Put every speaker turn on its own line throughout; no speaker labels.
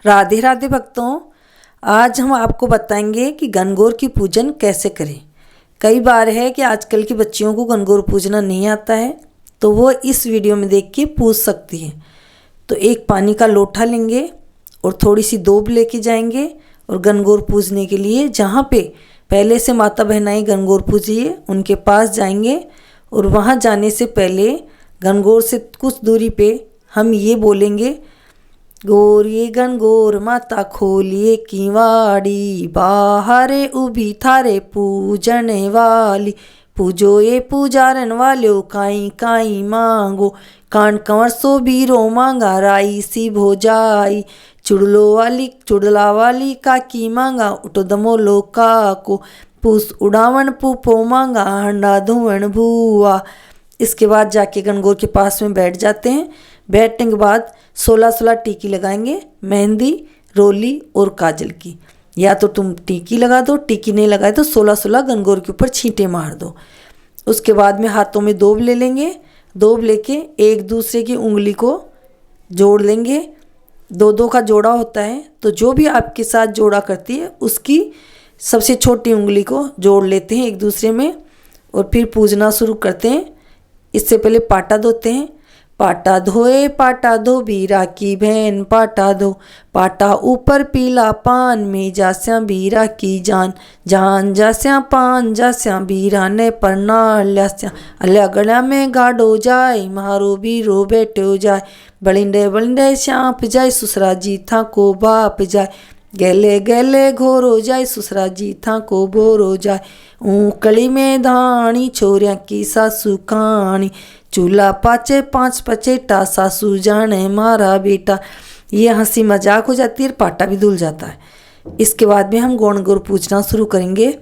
राधे राधे भक्तों, आज हम आपको बताएंगे कि गणगौर की पूजन कैसे करें। कई बार है कि आजकल की बच्चियों को गणगौर पूजना नहीं आता है, तो वो इस वीडियो में देख के पूछ सकती हैं। तो एक पानी का लोटा लेंगे और थोड़ी सी दूब लेके जाएंगे और गणगौर पूजने के लिए जहाँ पे पहले से माता बहनाएं गणगौर पूजिए उनके पास जाएंगे। और वहाँ जाने से पहले गणगौर से कुछ दूरी पे हम ये बोलेंगे, गोरिये गणगौर माता खोलिए किवाड़ी, बाहरे उभी थारे पूजन वाली, पूजो ये पूजारन वालो काई काई मांगो, कान कंवर सो बीरो मांगा राई सी भोजाई, चुड़लो वाली चुड़ला वाली काकी मांगा उठो दमो लोका को, पूस उड़ावन पूपो मांगा हंडा धुवन भूआ। इसके बाद जाके गणगौर के पास में बैठ जाते हैं। बैठने के बाद 16 टीकी लगाएंगे, मेहंदी, रोली और काजल की। या तो तुम टीकी लगा दो, टीकी नहीं लगाए तो 16 गणगौर के ऊपर छींटे मार दो। उसके बाद में हाथों में दूब ले लेंगे। दूब लेके एक दूसरे की उंगली को जोड़ लेंगे। दो दो का जोड़ा होता है, तो जो भी आपके साथ जोड़ा करती है उसकी सबसे छोटी उंगली को जोड़ लेते हैं एक दूसरे में और फिर पूजना शुरू करते हैं। इससे पहले पाटा धोते हैं। पाटा धोए पाटा धोबीरा की बहन पाटा धो, पाटा ऊपर पीला पान में जास्या बीरा की जान, जान जास्या पान जास्या बीरा ने परना ल्यास्या, अल्या गल्या में गाड़ो जाए मारो बीरो बैठो जाए, बलिंडे बलिंडे श्यांप जाए ससुरा जी था को बाप जाए, गले गले घोरो जाए ससुरा जी था को बोरो जाए, ऊकली में धानी छोरिया की सासू कहानी, चूल्हा पाचे 5 पचेटा सासू जाने मारा बेटा। ये हंसी मजाक हो जाती है, पाटा भी धुल जाता है। इसके बाद में हम गणगौर पूजना शुरू करेंगे।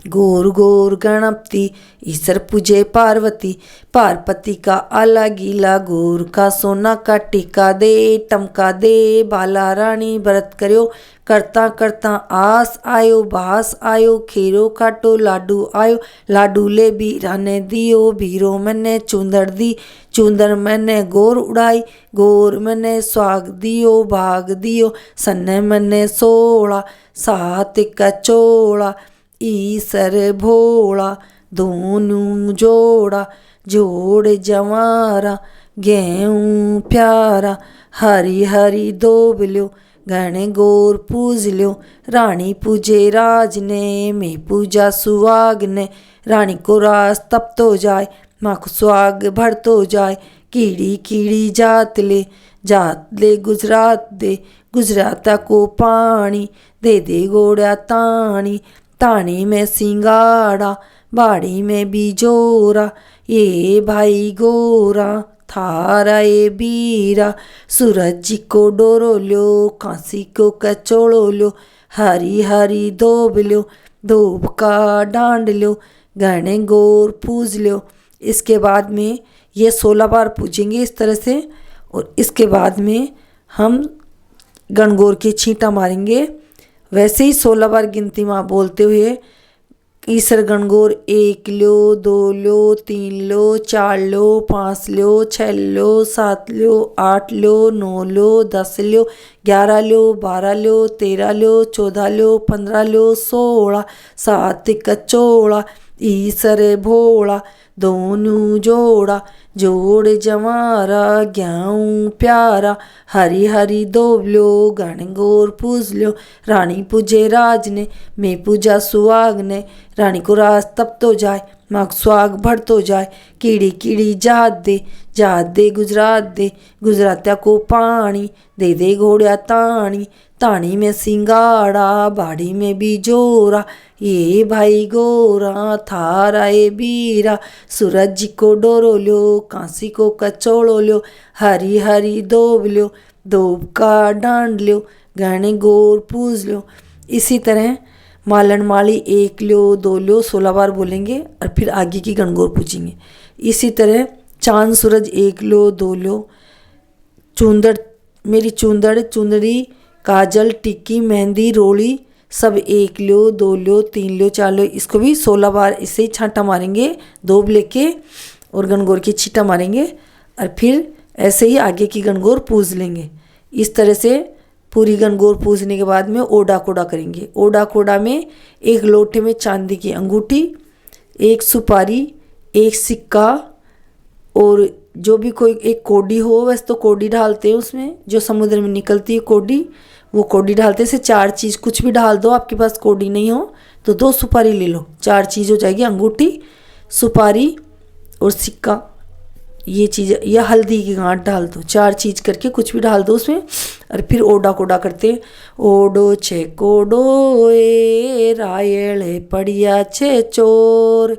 गौर गौर गणपति ईश्वर पूजे पार्वती, पार्वती का आला गीला गौर का सोना का टीका दे, टमका दे बाला रानी व्रत करो, करता करता आस आयो बास आयो, खीरो काटो लाडू आयो, लाडू ले बीरा ने दियो, बीरो मैंने चूंदर दी, चूंदर मैंने गोर उड़ाई, गोर मैंने स्वाग दियो भाग दियो, सन्ने मैंने सोड़ा सात का चोड़ा, ईसर भोला दोनों जोड़ा, जोड़ जवारा गेहूँ प्यारा, हरी हरी दोब लो गणगौर पूज लो, रानी पूजे राज ने मैं पूजा सुहाग ने, रानी को रास तप तो जाए माँ को सुहाग भर तो जाए, कीड़ी कीड़ी जात ले गुजरात दे, गुजराता को पानी दे दे गोड़ा तानी, तानी में सिंगाड़ा बाड़ी में बिजोरा, ये भाई गोरा थारा ये बीरा, सूरज जी को डोरो लो कांसी को कचोड़ो लो, हरी हरी दोब लो दोब का डांड लो, गणगौर पूज लो। इसके बाद में ये 16 बार पूजेंगे इस तरह से। और इसके बाद में हम गणगौर की छींटा मारेंगे। वैसे ही 16 बार गिनती माँ बोलते हुए ईसर गणगौर 1 लो 2 लो 3 लो 4 लो 5 लो 6 लो 7 लो 8 लो 9 लो 10 लो 11 लो 12 लो 13 लो 14 लो 15 लो 16 सात का चोड़ा, ईसर भोला दोनों जोड़ा, जोड़ जवारा गेहूँ प्यारा, हरी हरी दोब लो गणगौर पूज लो, रानी पूजे राज ने मैं पूजा सुहाग ने, रानी को रास तप तो जाए माँ को सुहाग भर तो जाए, कीड़ी कीड़ी जात दे गुजरात दे, गुजरात्या को पानी दे दे घोड़िया तानी, तानी में सिंगाड़ा बाड़ी में बिजोरा, ये भाई गोरा थारा ये बीरा, सूरज जी को डोरो लो कांसी को कचोड़ो लो, हरी हरी दोब लो दोब का डांड लो, गणगौर पूज लो। इसी तरह मालन माली 1 लो 2 लो 16 बार बोलेंगे और फिर आगे की गणगौर पूजेंगे। इसी तरह चांद सूरज 1 लो 2 लो, चूंदड़ मेरी चूंदड़ चुंदड़ी काजल टिक्की मेहंदी रोली सब 1 लो 2 लो 3 लो 4 लो, इसको भी 16 बार इससे ही छांटा मारेंगे दोब लेके और गणगौर की छींटा मारेंगे और फिर ऐसे ही आगे की गणगौर पूज लेंगे। इस तरह से पूरी गणगौर पूजने के बाद में ओडा कोडा करेंगे। ओडा कोडा में एक लोटे में चांदी की अंगूठी, एक सुपारी, एक सिक्का और जो भी कोई एक कौड़ी हो, वैसे तो कौड़ी डालते हैं उसमें, जो समुद्र में निकलती है कौड़ी, वो कौड़ी डालते हैं। से 4 चीज़ कुछ भी डाल दो, आपके पास कौड़ी नहीं हो तो 2 सुपारी ले लो, 4 चीज़ हो जाएगी, अंगूठी, सुपारी और सिक्का, ये चीज़, या हल्दी की गांठ डाल दो, 4 चीज़ करके कुछ भी डाल दो उसमें। और फिर ओडा कोडा करते हैं। ओडो छे कोडो ए रायले पड़िया छे चोर,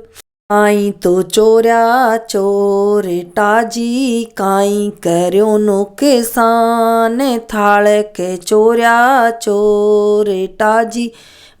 काई तो चोर्या चोर टाजी, काई कर्यो नो किसान, थाल के चोर्या चोर टाजी,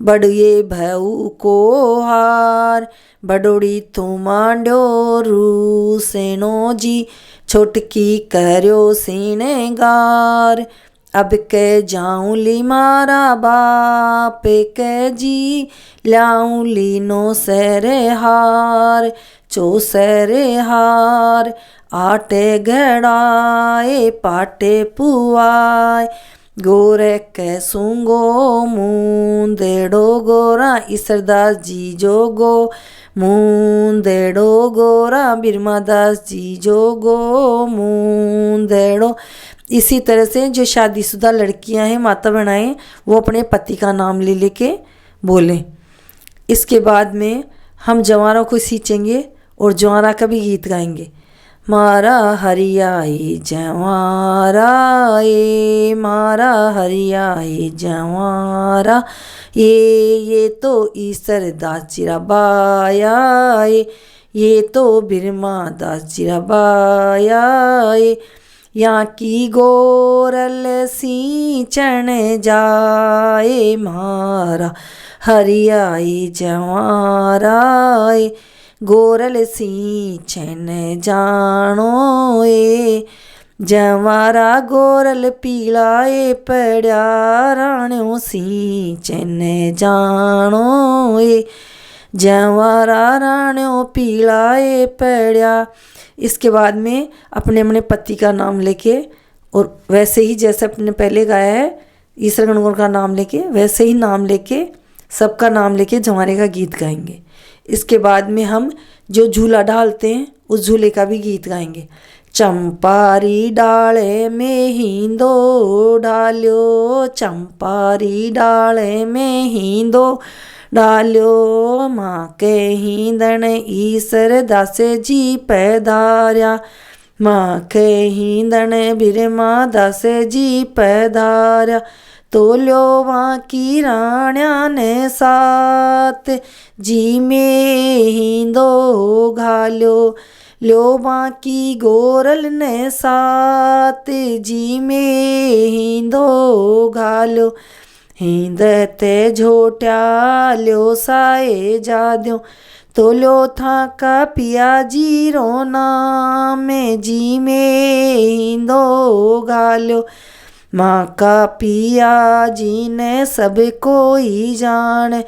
बड़िए भऊ को हार, बडोड़ी तू मांड्यो रूसेनो जी, छोटकी कर्यो सीनेगार, अब के जाऊं ली मारा बाप के जी, ल्याऊं ली नो सरे हार, चो सरे हार, आटे गड़ाए पाटे पुआए, गोरे के सूंगो मुंदेड़ो गोरा, ईसरदास जी जोगो मुंदेड़ो गोरा, बिरमादास जी जोगो मुंदेड़ो। इसी तरह से जो शादीशुदा लड़कियां हैं, माता बहनाएं, वो अपने पति का नाम ले लेके बोलें। इसके बाद में हम जवानों को सींचेंगे और जवाना का भी गीत गाएंगे। मारा हरियाई जवारा ए, मारा हरियाई जवारा ये तो ईसर दास चिराबाया, ये तो बिरमा दास चिराबाया, यहाँ की गोरल सींचन जाए, मारा हरियाई जवारा, गोरल सींचन जानो ए, जवारा गोरल पीलाए पड़ा, राण्यों सींचन जानो ए, जवारा राण्यों पीलाए पड़ा। इसके बाद में अपने अपने पति का नाम लेके, और वैसे ही जैसे अपने पहले गाया है ईसर गणगौर का नाम लेके, वैसे ही नाम लेके, सबका नाम लेके जवारे का गीत गाएंगे। इसके बाद में हम जो झूला डालते हैं उस झूले का भी गीत गाएंगे। चंपारी डाले में हिंदो डाल्यो, चंपारी डाले में हिंदो डाल्यो, माँ के हिंदन ईसर दास जी पैदार्या, माँ के हिंदन बिरमा दास जी पैदार्या, तो लो वहाँ की राण्या ने साथ, जी में हिंदो घाल्यो, लो बाकी गोरल ने साथ, जी में हिंदो घाल्यो, हिंदते झोट्या ल्यो साए जाद्यो, तो लो था का पिया जी रो नाम, जी में हिंदो घाल्यो, माँ का पिया जी ने सब कोई जान,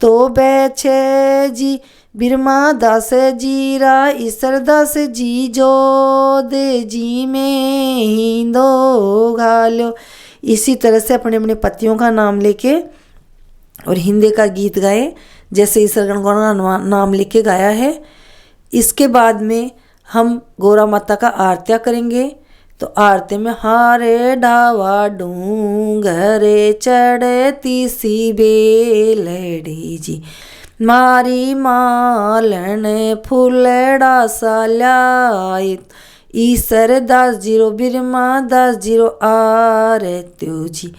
तो बैठे जी बिरमा दास जीरा, ईसर दास जी जो दे, जी में हिंदो घाल्यो। इसी तरह से अपने अपने पतियों का नाम लेके और हिंदी का गीत गाए, जैसे ईसर गणगौर का नाम लेके गाया है। इसके बाद में हम गौरा माता का आरत्या करेंगे। तो आरती में हारे ढावा डूंगरे चढ़ती सी बेलड़ी जी, मारी मालन फूलड़ा सा ल्याई, ईसर दास जीरो बिरमा दास जीरो आरत्यो जी,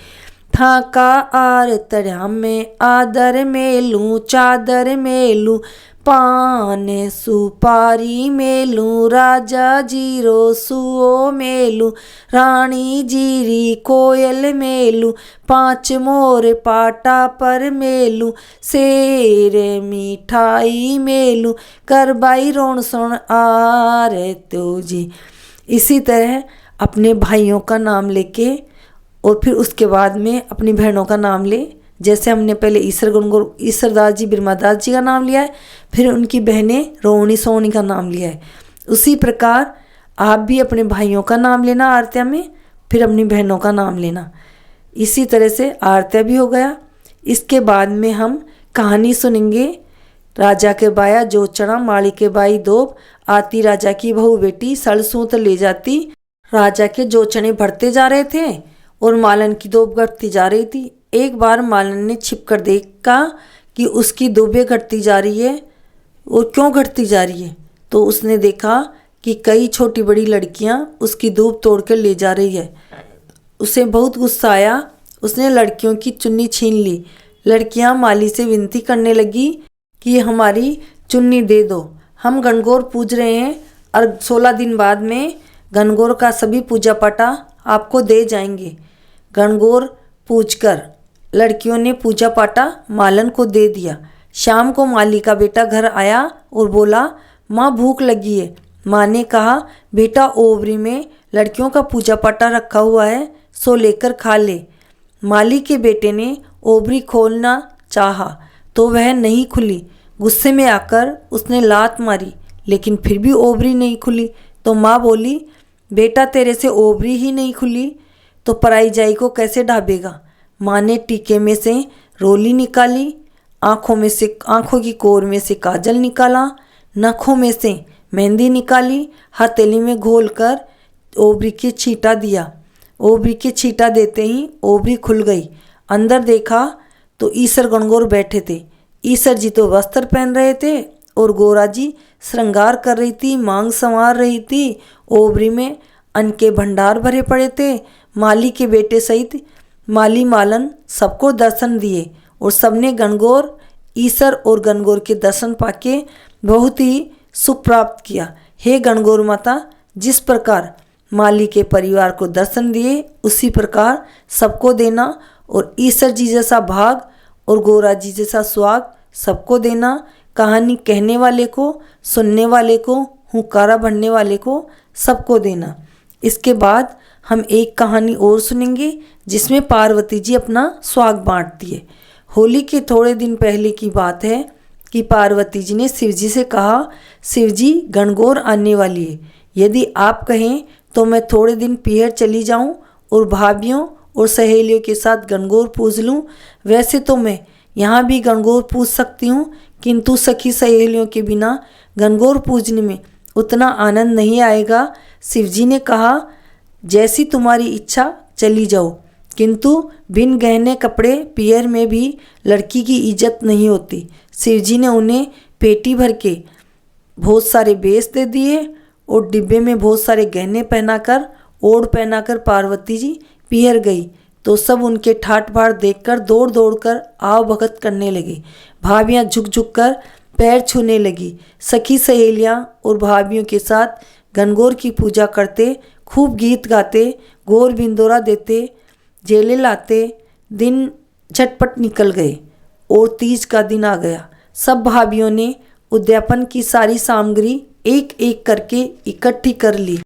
थाका आरतड़ा में आदर मेलूं चादर मेलूं, पान सुपारी मेलूं, राजा जीरो सुओ मेलूं, रानी जीरी कोयल मेलूं, 5 मोर पाटा पर मेलूं, शेर मिठाई मेलूं, करबाई रोण सोण आरत्यो जी। इसी तरह अपने भाइयों का नाम लेके और फिर उसके बाद में अपनी बहनों का नाम ले। जैसे हमने पहले ईसर गणगौर ईसर दास जी बिरमा दास जी का नाम लिया है, फिर उनकी बहनें रोहिणी सोनी का नाम लिया है, उसी प्रकार आप भी अपने भाइयों का नाम लेना आरत्या में, फिर अपनी बहनों का नाम लेना। इसी तरह से आरत्या भी हो गया। इसके बाद में हम कहानी सुनेंगे। राजा के बाया जो चढ़ा माली के बाई दोब, आती राजा की बहू बेटी सलसूत ले जाती। राजा के जो चने भरते जा रहे थे और मालन की दोब घटती जा रही थी। एक बार मालन ने छिप कर देखा कि उसकी दोबें घटती जा रही है और क्यों घटती जा रही है। तो उसने देखा कि कई छोटी बड़ी लड़कियां उसकी दूब तोड़ कर ले जा रही है। उसे बहुत गुस्सा आया। उसने लड़कियों की चुन्नी छीन ली। लड़कियां माली से विनती करने लगी कि हमारी चुन्नी दे दो, हम गणगौर पूज रहे हैं और 16 दिन बाद में गणगौर का सभी पूजा पाठा आपको दे जाएंगे। गणगौर पूजकर लड़कियों ने पूजा पाठा मालन को दे दिया। शाम को माली का बेटा घर आया और बोला, माँ भूख लगी है। माँ ने कहा, बेटा ओवरी में लड़कियों का पूजा पाठा रखा हुआ है, सो लेकर खा ले। माली के बेटे ने ओवरी खोलना चाहा तो वह नहीं खुली। गुस्से में आकर उसने लात मारी, लेकिन फिर भी ओवरी नहीं खुली। तो माँ बोली, बेटा तेरे से ओवरी ही नहीं खुली तो पराई जाई को कैसे ढाबेगा। माँ ने टीके में से रोली निकाली, आँखों की कोर में से काजल निकाला, नखों में से मेहंदी निकाली, हथेली में घोल कर ओवरी के छींटा दिया। ओवरी के छींटा देते ही ओवरी खुल गई। अंदर देखा तो ईसर गणगौर बैठे थे। ईसर जी तो वस्त्र पहन रहे थे और गोरा जी श्रृंगार कर रही थी, मांग संवार रही थी। ओवरी में अन्न के भंडार भरे पड़े थे। माली के बेटे सहित माली मालन सबको दर्शन दिए और सबने गणगौर, ईसर और गणगौर के दर्शन पाके बहुत ही सुख प्राप्त किया। हे गणगौर माता, जिस प्रकार माली के परिवार को दर्शन दिए उसी प्रकार सबको देना और ईसर जी जैसा भाग और गोरा जी जैसा सुहाग सबको देना। कहानी कहने वाले को, सुनने वाले को, हुंकारा भरने वाले को सबको देना। इसके बाद हम एक कहानी और सुनेंगे जिसमें पार्वती जी अपना सुहाग बांटती है। होली के थोड़े दिन पहले की बात है कि पार्वती जी ने शिव जी से कहा, शिव जी गणगौर आने वाली है, यदि आप कहें तो मैं थोड़े दिन पीहर चली जाऊं और भाभीियों और सहेलियों के साथ गणगौर पूज लूं। वैसे तो मैं यहाँ भी गणगौर पूज सकती हूँ, किंतु सखी सहेलियों के बिना गणगौर पूजने में उतना आनंद नहीं आएगा। शिव जी ने कहा, जैसी तुम्हारी इच्छा चली जाओ, किंतु बिन गहने कपड़े पीहर में भी लड़की की इज्जत नहीं होती। शिव जी ने उन्हें पेटी भर के बहुत सारे बेस दे दिए और डिब्बे में बहुत सारे गहने पहनाकर, ओढ़ पहनाकर पार्वती जी पीहर गई। तो सब उनके ठाट बाट देखकर दौड़ दौड़ कर आव भगत करने लगे। भाभियाँ झुक झुक कर पैर छूने लगी। सखी सहेलियाँ और भाभियों के साथ गणगौर की पूजा करते, खूब गीत गाते, गौर बिंदोरा देते, जेले लाते। दिन झटपट निकल गए और तीज का दिन आ गया। सब भाभियों ने उद्यापन की सारी सामग्री एक एक करके इकट्ठी कर ली।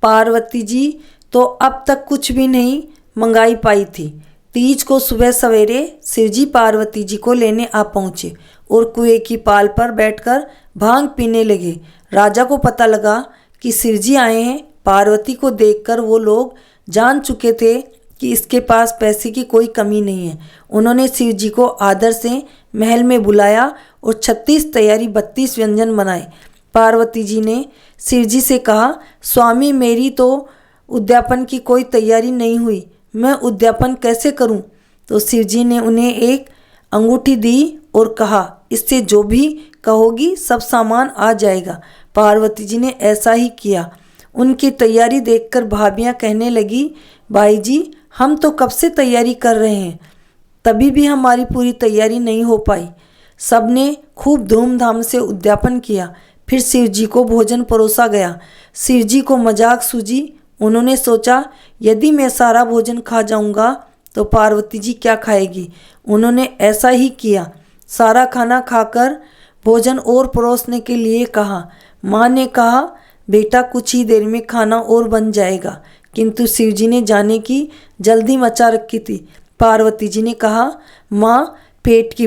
पार्वती जी तो अब तक कुछ भी नहीं मंगाई पाई थी। तीज को सुबह सवेरे शिवजी पार्वती जी को लेने आ पहुँचे और कुएं की पाल पर बैठकर भांग पीने लगे। राजा को पता लगा कि शिवजी आए हैं। पार्वती को देखकर वो लोग जान चुके थे कि इसके पास पैसे की कोई कमी नहीं है। उन्होंने शिवजी को आदर से महल में बुलाया और 36 तैयारी 32 व्यंजन बनाए। पार्वती जी ने शिवजी से कहा, स्वामी मेरी तो उद्यापन की कोई तैयारी नहीं हुई, मैं उद्यापन कैसे करूं? तो शिवजी ने उन्हें एक अंगूठी दी और कहा, इससे जो भी कहोगी सब सामान आ जाएगा। पार्वती जी ने ऐसा ही किया। उनकी तैयारी देखकर भाभियाँ कहने लगी, भाई जी हम तो कब से तैयारी कर रहे हैं, तभी भी हमारी पूरी तैयारी नहीं हो पाई। सबने खूब धूमधाम से उद्यापन किया। फिर शिवजी को भोजन परोसा गया। शिवजी को मजाक सूझी। उन्होंने सोचा, यदि मैं सारा भोजन खा जाऊंगा तो पार्वती जी क्या खाएगी। उन्होंने ऐसा ही किया। सारा खाना खाकर भोजन और परोसने के लिए कहा। माँ ने कहा, बेटा कुछ ही देर में खाना और बन जाएगा, किंतु शिवजी ने जाने की जल्दी मचा रखी थी। पार्वती जी ने कहा, माँ पेट की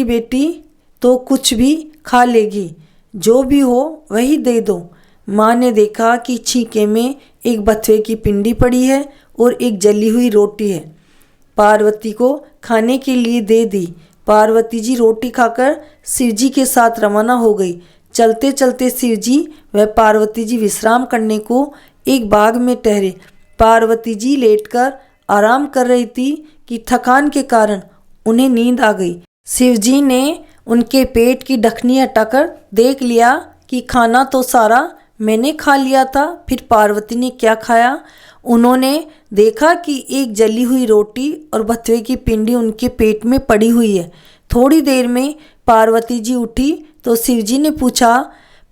बेटी तो कुछ भी खा लेगी, जो भी हो वही दे दो। माँ ने देखा कि छीके में एक बथुए की पिंडी पड़ी है और एक जली हुई रोटी है। पार्वती को खाने के लिए दे दी। पार्वती जी रोटी खाकर शिव जी के साथ रवाना हो गई। चलते चलते शिव जी व पार्वती जी विश्राम करने को एक बाग में ठहरे। पार्वती जी लेटकर आराम कर रही थी कि थकान के कारण उन्हें नींद आ गई। शिव जी ने उनके पेट की ढकनी हटाकर देख लिया कि खाना तो सारा मैंने खा लिया था, फिर पार्वती ने क्या खाया। उन्होंने देखा कि एक जली हुई रोटी और बथुए की पिंडी उनके पेट में पड़ी हुई है। थोड़ी देर में पार्वती जी उठी तो शिव जी ने पूछा,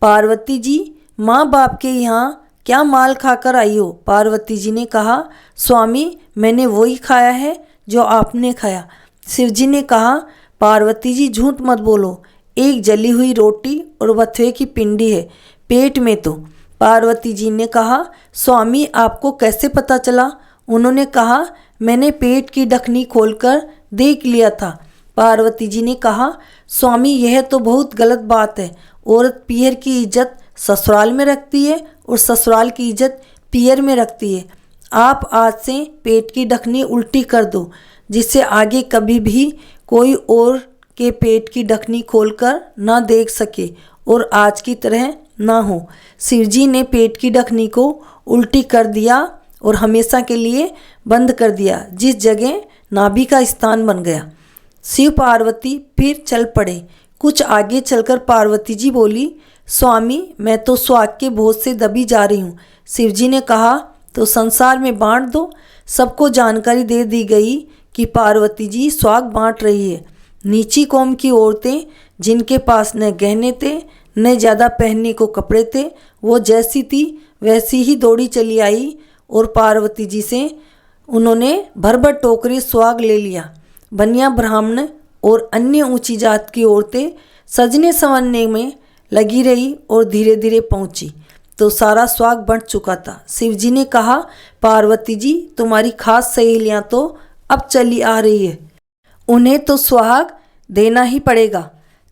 पार्वती जी माँ बाप के यहाँ क्या माल खाकर आई हो? पार्वती जी ने कहा, स्वामी मैंने वही खाया है जो आपने खाया। शिव जी ने कहा, पार्वती जी झूठ मत बोलो, एक जली हुई रोटी और बथुए की पिंडी है पेट में तो। पार्वती जी ने कहा, स्वामी आपको कैसे पता चला? उन्होंने कहा, मैंने पेट की ढकनी खोलकर देख लिया था। पार्वती जी ने कहा, स्वामी यह तो बहुत गलत बात है। औरत पीहर की इज्जत ससुराल में रखती है और ससुराल की इज्जत पीहर में रखती है। आप आज से पेट की ढकनी उल्टी कर दो, जिससे आगे कभी भी कोई और के पेट की ढकनी खोलकर ना देख सके और आज की तरह ना हो। शिवजी ने पेट की ढकनी को उल्टी कर दिया और हमेशा के लिए बंद कर दिया, जिस जगह नाभि का स्थान बन गया। शिव पार्वती फिर चल पड़े। कुछ आगे चलकर पार्वती जी बोली, स्वामी मैं तो स्वाग के बोझ से दबी जा रही हूँ। शिवजी ने कहा, तो संसार में बांट दो। सबको जानकारी दे दी गई कि पार्वती जी स्वाग बांट रही है। नीची कौम की औरतें जिनके पास न गहने थे न ज़्यादा पहनने को कपड़े थे, वो जैसी थी वैसी ही दौड़ी चली आई और पार्वती जी से उन्होंने भर भर टोकरी स्वाग ले लिया। बनिया ब्राह्मण और अन्य ऊंची जात की औरतें सजने संवरने में लगी रही और धीरे धीरे पहुंची तो सारा स्वाग बंट चुका था। शिवजी ने कहा, पार्वती जी तुम्हारी खास सहेलियां तो अब चली आ रही है, उन्हें तो सुहाग देना ही पड़ेगा।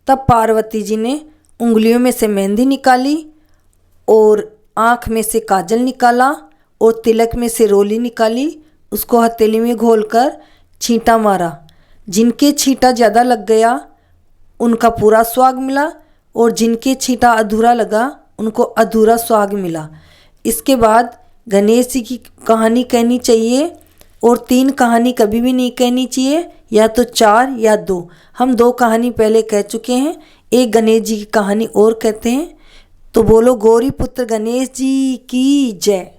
तब पार्वती जी ने उंगलियों में से मेहंदी निकाली और आँख में से काजल निकाला और तिलक में से रोली निकाली। उसको हथेली में घोलकर छींटा मारा। जिनके छींटा ज़्यादा लग गया उनका पूरा स्वाग मिला और जिनके छींटा अधूरा लगा उनको अधूरा स्वाग मिला। इसके बाद गणेश जी की कहानी कहनी चाहिए और 3 कहानी कभी भी नहीं कहनी चाहिए, या तो 4 या 2। हम 2 कहानी पहले कह चुके हैं, एक गणेश जी की कहानी और कहते हैं। तो बोलो गौरी पुत्र गणेश जी की जय।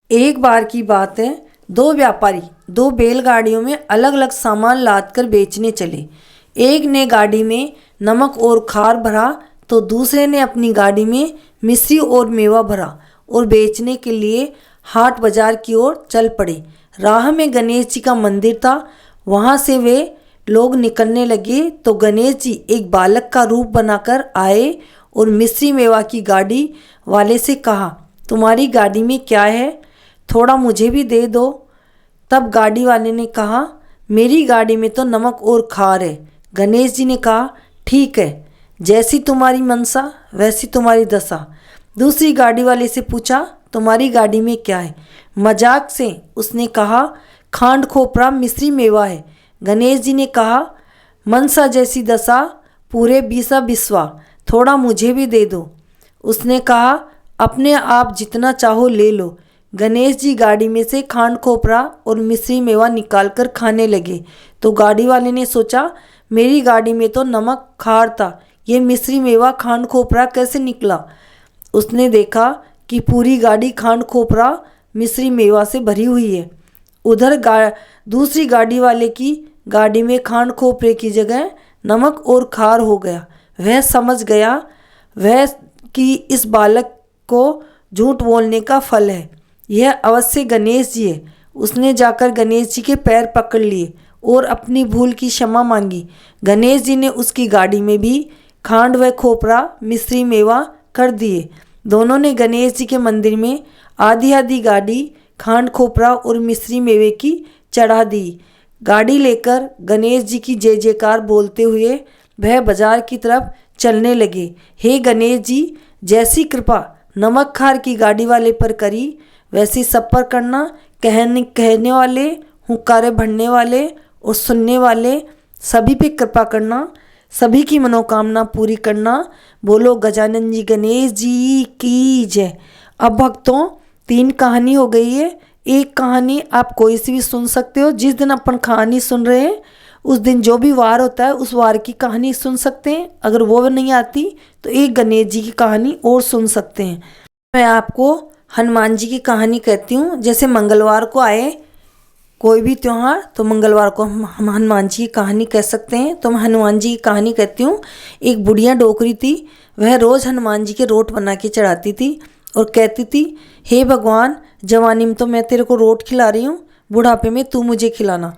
एक बार की बात है, 2 व्यापारी 2 बैलगाड़ियों में अलग अलग सामान लादकर बेचने चले। एक ने गाड़ी में नमक और खार भरा तो दूसरे ने अपनी गाड़ी में मिश्री और मेवा भरा और बेचने के लिए हाट बाजार की ओर चल पड़े। राह में गणेश जी का मंदिर था। वहाँ से वे लोग निकलने लगे तो गणेश जी एक बालक का रूप बनाकर आए और मिश्री मेवा की गाड़ी वाले से कहा, तुम्हारी गाड़ी में क्या है, थोड़ा मुझे भी दे दो। तब गाड़ी वाले ने कहा, मेरी गाड़ी में तो नमक और खार है। गणेश जी ने कहा, ठीक है, जैसी तुम्हारी मनसा वैसी तुम्हारी दशा। दूसरी गाड़ी वाले से पूछा, तुम्हारी गाड़ी में क्या है? मजाक से उसने कहा, खांड खोपरा मिश्री मेवा है। गणेश जी ने कहा, मनसा जैसी दशा पूरे बीसा बिस्वा, थोड़ा मुझे भी दे दो। उसने कहा, अपने आप जितना चाहो ले लो। गणेश जी गाड़ी में से खांड खोपरा और मिश्री मेवा निकालकर खाने लगे तो गाड़ी वाले ने सोचा, मेरी गाड़ी में तो नमक खार था, ये मिश्री मेवा खांड खोपरा कैसे निकला? उसने देखा कि पूरी गाड़ी खांड खोपरा मिश्री मेवा से भरी हुई है। उधर दूसरी गाड़ी वाले की गाड़ी में खांड खोपरे की जगह नमक और खार हो गया। वह समझ गया वह कि इस बालक को झूठ बोलने का फल है, यह अवश्य गणेश जी है। उसने जाकर गणेश जी के पैर पकड़ लिए और अपनी भूल की क्षमा मांगी। गणेश जी ने उसकी गाड़ी में भी खांड व खोपरा मिश्री मेवा कर दिए। दोनों ने गणेश जी के मंदिर में आधी आधी गाड़ी खांड खोपरा और मिश्री मेवे की चढ़ा दी। गाड़ी लेकर गणेश जी की जय जयकार बोलते हुए वह बाजार की तरफ चलने लगे। हे गणेश जी, जैसी कृपा नमक खार की गाड़ी वाले पर करी वैसी सब पर करना। कहने वाले, हुंकारे भरने वाले और सुनने वाले सभी पे कृपा करना, सभी की मनोकामना पूरी करना। बोलो गजानन जी गणेश जी की जय। अब भक्तों 3 कहानी हो गई है। एक कहानी आप कोई सी भी सुन सकते हो। जिस दिन अपन कहानी सुन रहे हैं उस दिन जो भी वार होता है उस वार की कहानी सुन सकते हैं। अगर वो नहीं आती तो एक गणेश जी की कहानी और सुन सकते हैं। मैं आपको हनुमान जी की कहानी कहती हूँ। जैसे मंगलवार को आए कोई भी त्यौहार तो मंगलवार को हम हनुमान जी की कहानी कह सकते हैं। तो मैं हनुमान जी की कहानी कहती हूँ। एक बुढ़िया डोकरी थी, वह रोज़ हनुमान जी के रोट बना के चढ़ाती थी और कहती थी, हे भगवान, जवानी में तो मैं तेरे को रोट खिला रही हूँ, बुढ़ापे में तू मुझे खिलाना।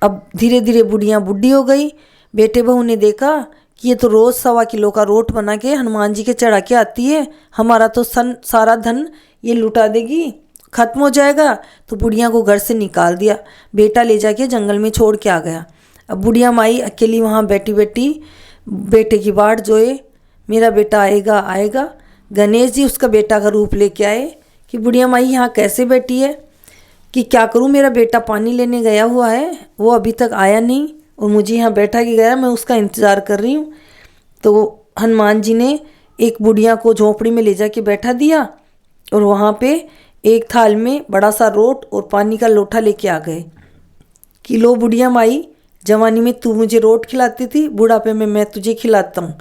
अब धीरे धीरे बुढ़िया बुढ़ी हो गई। बेटे बहू ने देखा कि ये तो रोज़ 1.25 किलो का रोट बना के हनुमान जी के चढ़ा के आती है, हमारा तो सारा धन ये लुटा देगी, खत्म हो जाएगा। तो बुढ़िया को घर से निकाल दिया, बेटा ले जाके जंगल में छोड़ के आ गया। अब बुढ़िया माई अकेली वहाँ बैठी बैठी बेटे की बाट जोए, मेरा बेटा आएगा आएगा। गणेश जी उसका बेटा का रूप लेके आए कि बुढ़िया माई यहाँ कैसे बैठी है, कि क्या करूँ, मेरा बेटा पानी लेने गया हुआ है, वो अभी तक आया नहीं और मुझे यहाँ बैठा के गया, मैं उसका इंतज़ार कर रही हूँ। तो हनुमान जी ने एक बुढ़िया को झोंपड़ी में ले जाके बैठा दिया और वहाँ पे एक थाल में बड़ा सा रोट और पानी का लोटा लेके आ गए कि लो बुढ़िया माई, जवानी में तू मुझे रोट खिलाती थी, बुढ़ापे में मैं तुझे खिलाता हूँ।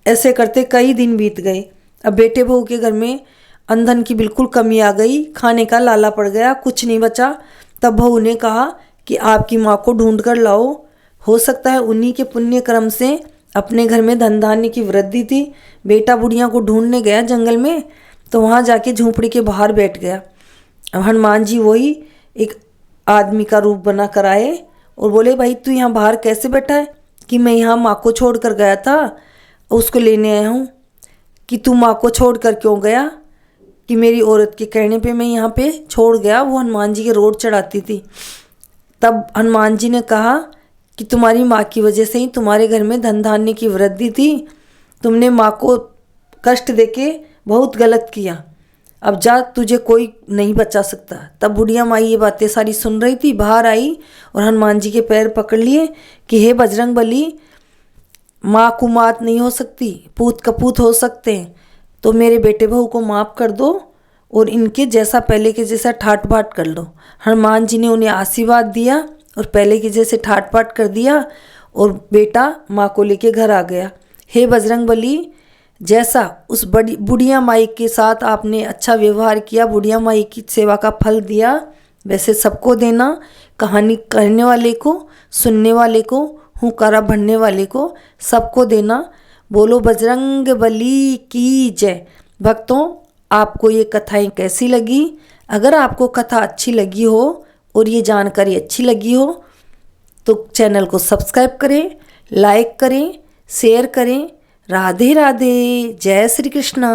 ऐसे करते कई दिन बीत गए। अब बेटे बहू के घर में अंधन की बिल्कुल कमी आ गई, खाने का लाला पड़ गया, कुछ नहीं बचा। तब बहू ने कहा कि आपकी माँ को ढूंढ कर लाओ, हो सकता है उन्हीं के पुण्य कर्म से अपने घर में धन धान्य की वृद्धि थी। बेटा बुढ़िया को ढूंढने गया जंगल में, तो वहाँ जाके झोंपड़ी के बाहर बैठ गया। अब हनुमान जी वही एक आदमी का रूप बना कर आए और बोले, भाई तू यहाँ बाहर कैसे बैठा है? कि मैं यहाँ माँ को छोड़ कर गया था, उसको लेने आया हूँ। कि तू माँ को छोड़ कर क्यों गया? कि मेरी औरत के कहने पे मैं यहाँ पे छोड़ गया, वो हनुमान जी के रोट चढ़ाती थी। तब हनुमान जी ने कहा कि तुम्हारी माँ की वजह से ही तुम्हारे घर में धन धान्य की वृद्धि थी, तुमने माँ को कष्ट देके बहुत गलत किया, अब जा, तुझे कोई नहीं बचा सकता। तब बुढ़िया माई ये बातें सारी सुन रही थी, बाहर आई और हनुमान जी के पैर पकड़ लिए कि हे बजरंग बली, माँ को मात नहीं हो सकती, पूत कपूत हो सकते हैं, तो मेरे बेटे बहू को माफ़ कर दो और इनके जैसा पहले के जैसा ठाट बाट कर लो। हनुमान जी ने उन्हें आशीर्वाद दिया और पहले के जैसे ठाट बाट कर दिया और बेटा माँ को लेके घर आ गया। हे बजरंग बली, जैसा उस बड़ी बुढ़िया माई के साथ आपने अच्छा व्यवहार किया, बुढ़िया माई की सेवा का फल दिया, वैसे सबको देना। कहानी कहने वाले को, सुनने वाले को, हुंकारा भरने वाले को, सबको देना। बोलो बजरंग बली की जय। भक्तों, आपको ये कथाएं कैसी लगी? अगर आपको कथा अच्छी लगी हो और ये जानकारी अच्छी लगी हो तो चैनल को सब्सक्राइब करें, लाइक करें, शेयर करें। राधे राधे, जय श्री कृष्णा।